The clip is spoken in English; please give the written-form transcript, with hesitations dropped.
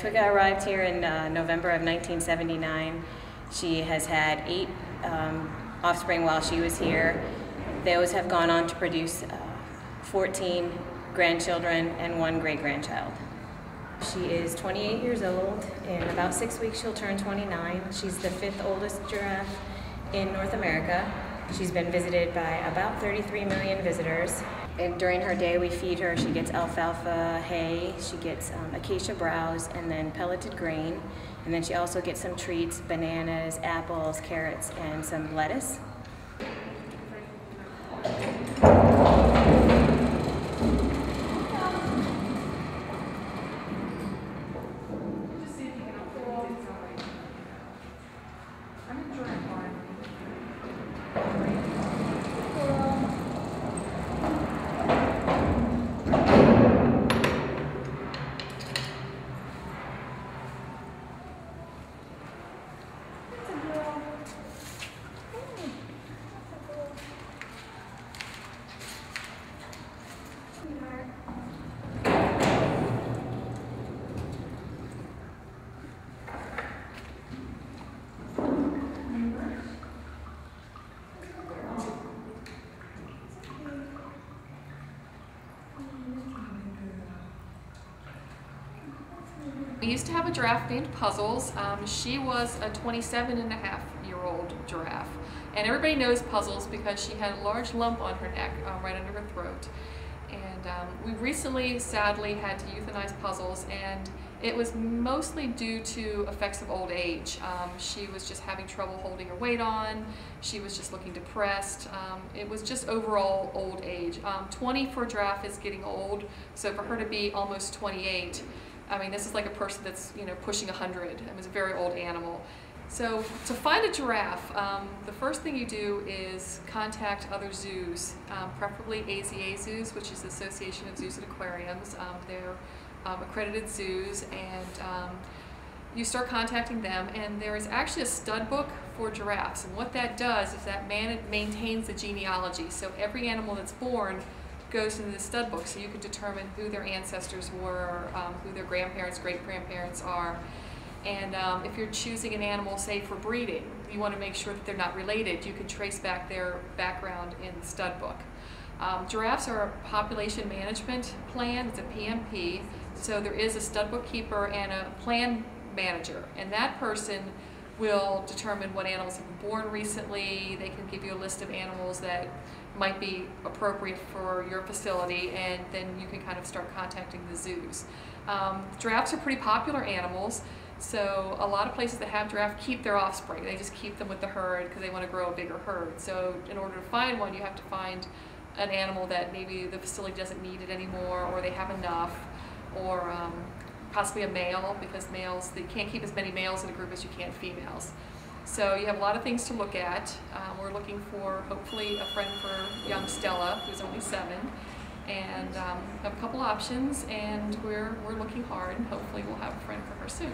Twigga arrived here in November of 1979. She has had 8 offspring while she was here. Those have gone on to produce 14 grandchildren and 1 great-grandchild. She is 28 years old. In about 6 weeks she'll turn 29. She's the 5th oldest giraffe in North America. She's been visited by about 33 million visitors. And during her day we feed her. She gets alfalfa, hay, she gets acacia browse, and then pelleted grain. And then she also gets some treats, bananas, apples, carrots, and some lettuce. We used to have a giraffe named Puzzles. She was a 27-and-a-half-year-old giraffe. And everybody knows Puzzles because she had a large lump on her neck, right under her throat. And we recently, sadly, had to euthanize Puzzles, and it was mostly due to effects of old age. She was just having trouble holding her weight on. She was just looking depressed. It was just overall old age. 20 for a giraffe is getting old, so for her to be almost 28, I mean, this is like a person that's, pushing 100. It was a very old animal. So to find a giraffe, the first thing you do is contact other zoos, preferably AZA zoos, which is the Association of Zoos and Aquariums. They're accredited zoos, and you start contacting them, and there is actually a stud book for giraffes, and what that does is that maintains the genealogy. So every animal that's born goes into the stud book, so you can determine who their ancestors were, who their grandparents, great-grandparents are. And if you're choosing an animal, say for breeding, you want to make sure that they're not related. You can trace back their background in the stud book. Giraffes are a population management plan. It's a PMP. So there is a stud book keeper and a plan manager, and that person will determine what animals have been born recently. They can give you a list of animals that might be appropriate for your facility, and then you can kind of start contacting the zoos. Giraffes are pretty popular animals, so a lot of places that have giraffe keep their offspring. They just keep them with the herd because they want to grow a bigger herd. So in order to find one, you have to find an animal that maybe the facility doesn't need it anymore, or they have enough, or possibly a male, because males, they can't keep as many males in a group as you can females. So you have a lot of things to look at. We're looking for, hopefully, a friend for young Stella, who's only 7. And have a couple options, and we're looking hard, and hopefully we'll have a friend for her soon.